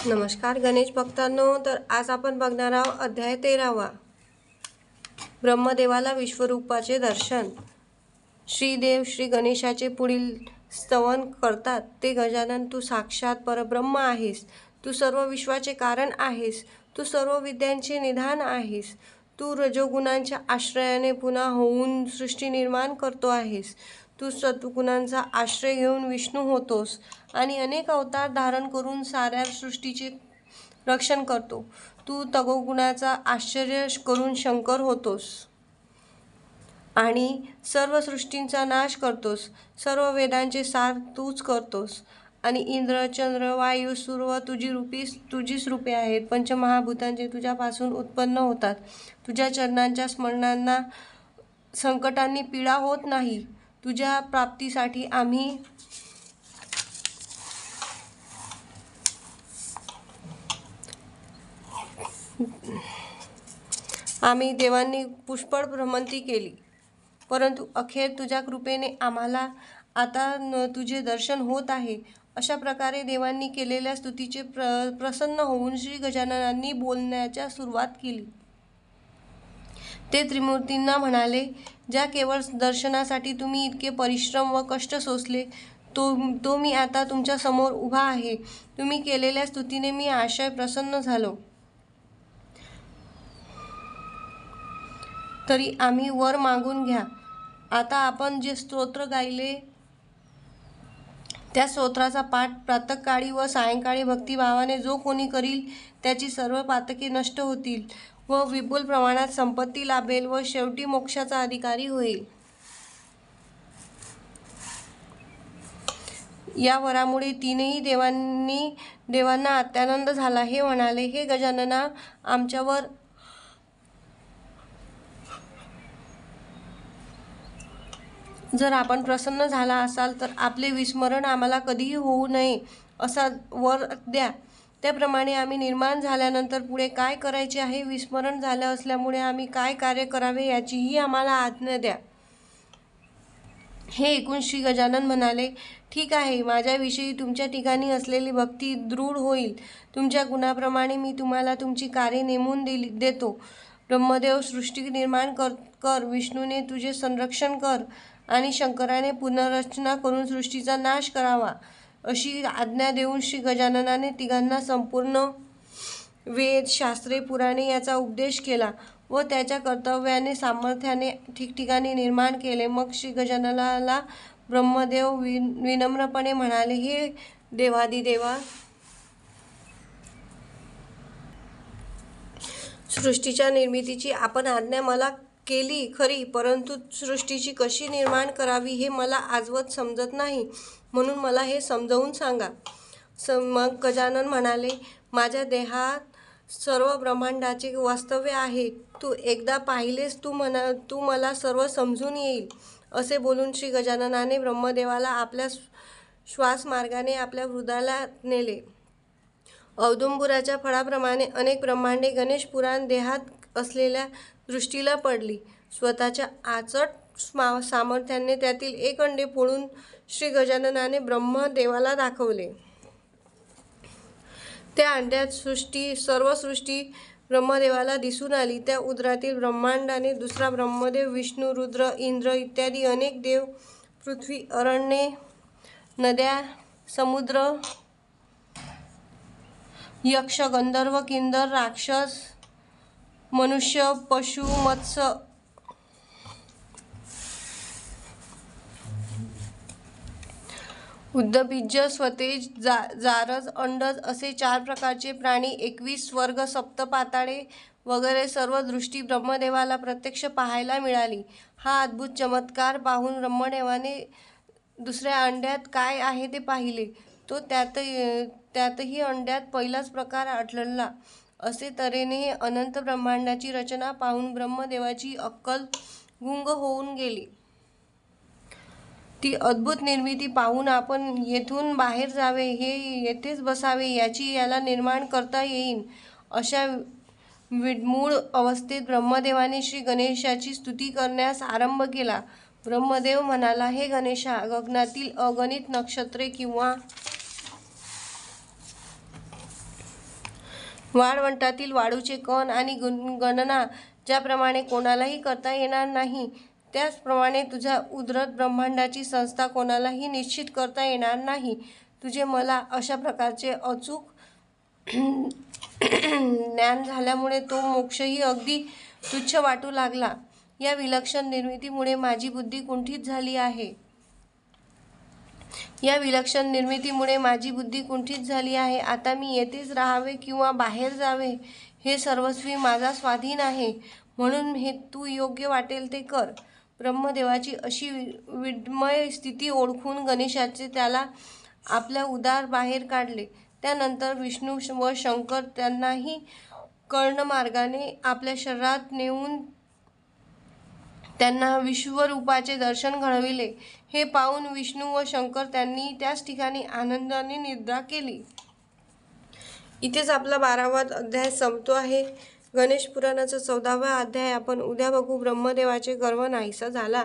नमस्कार गणेश भक्तांनो, तर आज आपण बघणार आहोत अध्याय 13वा, ब्रह्मदेवाला विश्वरूपाचे दर्शन. श्रीदेव श्री गणेशाचे पुढील स्तवन करतात. ते गजानन, तू साक्षात परब्रह्म आहेस. तू सर्व विश्वाचे कारण आहेस. तू सर्व विद्यांचे निधान आहेस. तू रजोगुणांच्या आश्रयाने पुन्हा होऊन सृष्टी निर्माण करतो आहेस. तू सत्वगुणांचा आश्रय घेऊन विष्णू होतोस आणि अनेक अवतार धारण करून साऱ्या सृष्टीचे रक्षण करतो. तू तमोगुणाचा आश्रय करून शंकर होतोस आणि सर्व सृष्टींचा नाश करतोस. सर्व वेदांचे सार तूच करतोस आणि इंद्र, चंद्र, वायू, सूर्य तुझीच रूपे आहेत. पंचमहाभूतांचे तुझ्यापासून उत्पन्न होतात. तुझ्या चरणांच्या स्मरणांना संकटांनी पीडा होत नाही. तुझ्या प्राप्तीसाठी आम्ही देवांनी पुष्कळ भ्रमंती केली, परंतु अखेर तुझ्या कृपेने आम्हाला आता तुझे दर्शन होत आहे. अशा प्रकारे देवांनी केलेल्या स्तुतीचे प्रसन्न होऊन श्री गजाननांनी बोलण्याच्या सुरुवात केली. ते त्रिमूर्तींना म्हणाले, ज्या केवळ दर्शनासाठी तुम्ही इतके परिश्रम व कष्ट सोसले, तो मी आता तुमच्या समोर उभा आहे. तुम्ही केलेल्या स्तुतीने मी आशय प्रसन्न झालो. तरी आम्ही वर मागून घ्या. आता आपण जे स्तोत्र गायले त्या स्तोत्राचा पाठ प्रातःकाळी व सायंकाळी भक्तिभावाने जो कोणी करील त्याची सर्व पातके नष्ट होतील व विपुल प्रमाणात संपत्ती लाभेल व शेवटी मोक्षाचा अधिकारी होईल. या वरामुळे तीनही देवांना अत्यानंद झाला. हे म्हणाले, हे गजानना, आमच्यावर जर आपण प्रसन्न झाला असाल तर आपले विस्मरण आम्हाला कधीही होऊ नये असा वर द्या. त्याप्रमाणे आम्ही निर्माण झाल्यानंतर पुढे काय करायचे आहे, विस्मरण झालं असल्यामुळे आम्ही काय कार्य करावे याचीही आम्हाला आज्ञा द्या. हे ऐकून श्री गजानन म्हणाले, ठीक आहे. माझ्याविषयी तुमच्या ठिकाणी असलेली भक्ती दृढ होईल. तुमच्या गुणाप्रमाणे मी तुम्हाला तुमची कार्ये नेमून देतो. ब्रह्मदेव, सृष्टी निर्माण कर. विष्णूने तुझे संरक्षण कर आणि शंकराने पुनर्रचना करून सृष्टीचा नाश करावा, अशी आज्ञा देऊन श्री गजाननाने तिघांना संपूर्ण वेद, शास्त्रे, पुराणे याचा उपदेश केला व त्याच्या कर्तव्याने सामर्थ्याने ठिकठिकाणी निर्माण केले. मग श्री गजाननाला ब्रह्मदेव विनम्रपणे म्हणाले, हे देवादिदेवा, सृष्टीच्या निर्मितीची आपण आज्ञा मला केली खरी, परंतु सृष्टीची कशी निर्माण करावी हे मला आजवर समजत नाही, म्हणून मला हे समजावून सांगा. मग गजानन म्हणाले, माझ्या देहात सर्व ब्रह्मांडाचे वास्तव्य आहे. तू एकदा पाहिलेस तू मला सर्व समजून येईल. असे बोलून श्री गजाननाने ब्रह्मदेवाला आपल्या श्वासमार्गाने आपल्या हृदयाला नेले. औदुंबराच्या फळाप्रमाणे अनेक ब्रह्मांडे गणेश पुराण देहात असलेल्या दृष्टीला पडली. स्वतःच्या आचट सामर्थ्याने त्यातील एक अंडे फोडून श्री गजाननाने ब्रह्मदेवाला दाखवले. त्या अंड्यात सर्व सृष्टी ब्रह्मदेवाला दिसून आली. त्या उदरातील ब्रह्मांडाने दुसरा ब्रह्मदेव, विष्णू, रुद्र, इंद्र इत्यादी अनेक देव, पृथ्वी, अरण्ये, नद्या, समुद्र, यक्ष, गंधर्व, किन्नर, राक्षस, मनुष्य, पशु, मत्स्य, उद्भिज्ज, स्वतेज, जारज, अंडज असे 4 प्रकारचे प्राणी, 21 स्वर्ग, सप्त पाताळे वगैरे सर्व दृष्टी ब्रह्मदेवाला प्रत्यक्ष पाहायला मिळाली. हा अद्भुत चमत्कार पाहून ब्रह्मदेवाने दुसऱ्या अंड्यात काय आहे ते पाहिले. तो त्यातही अंड्यात पहिलाच प्रकार आढळला. असे तऱ्हेने अनंत ब्रह्मांडाची रचना पाहून ब्रह्मदेवाची अक्कल गुंग होऊन गेली. ती अद्भुत निर्मिती पाहून आपण येथून बाहेर जावे, हे येथेच बसावे, याला निर्माण करता येईल अशा विडमूळ अवस्थेत ब्रह्मदेवाने श्री गणेशाची स्तुती करण्यास आरंभ केला. ब्रह्मदेव म्हणाला, हे गणेशा, गगनातील अगणित नक्षत्रे किंवा वाळवंटातील वाळूचे कण आणि गणना ज्याप्रमाणे कोणालाही करता येणार नाही, त्याचप्रमाणे तुझ्या उदरत ब्रह्मांडाची संस्था कोणालाही निश्चित करता येणार नाही. तुझे मला अशा प्रकारचे अचूक ज्ञान झाल्यामुळे तो मोक्षही अगदी तुच्छ वाटू लागला. या विलक्षण निर्मितीमुळे माझी बुद्धी कुंठित झाली आहे. आता मी येथेच राहावे किंवा बाहेर जावे हे सर्वस्वी माझा स्वाधीन आहे. म्हणून हे तू योग्य वाटेल ते कर. ब्रह्मदेवाची अशी विस्मय स्थिती ओळखून गणेशाने त्याला आपल्या उदर बाहेर काढले. त्यानंतर विष्णू व शंकर त्यांनाही कर्णमार्गाने आपल्या शरीरात नेऊन त्यांना विश्वरूपाचे दर्शन घडविले. हे पाहून विष्णू व शंकर त्यांनी त्याच ठिकाणी आनंदाने निद्रा केली. इथेच आपला 12वा अध्याय संपतो आहे. गणेश पुराणाचा 14वा अध्याय आपण उद्या बघू. ब्रह्मदेवाचे गर्व नाहीसा झाला.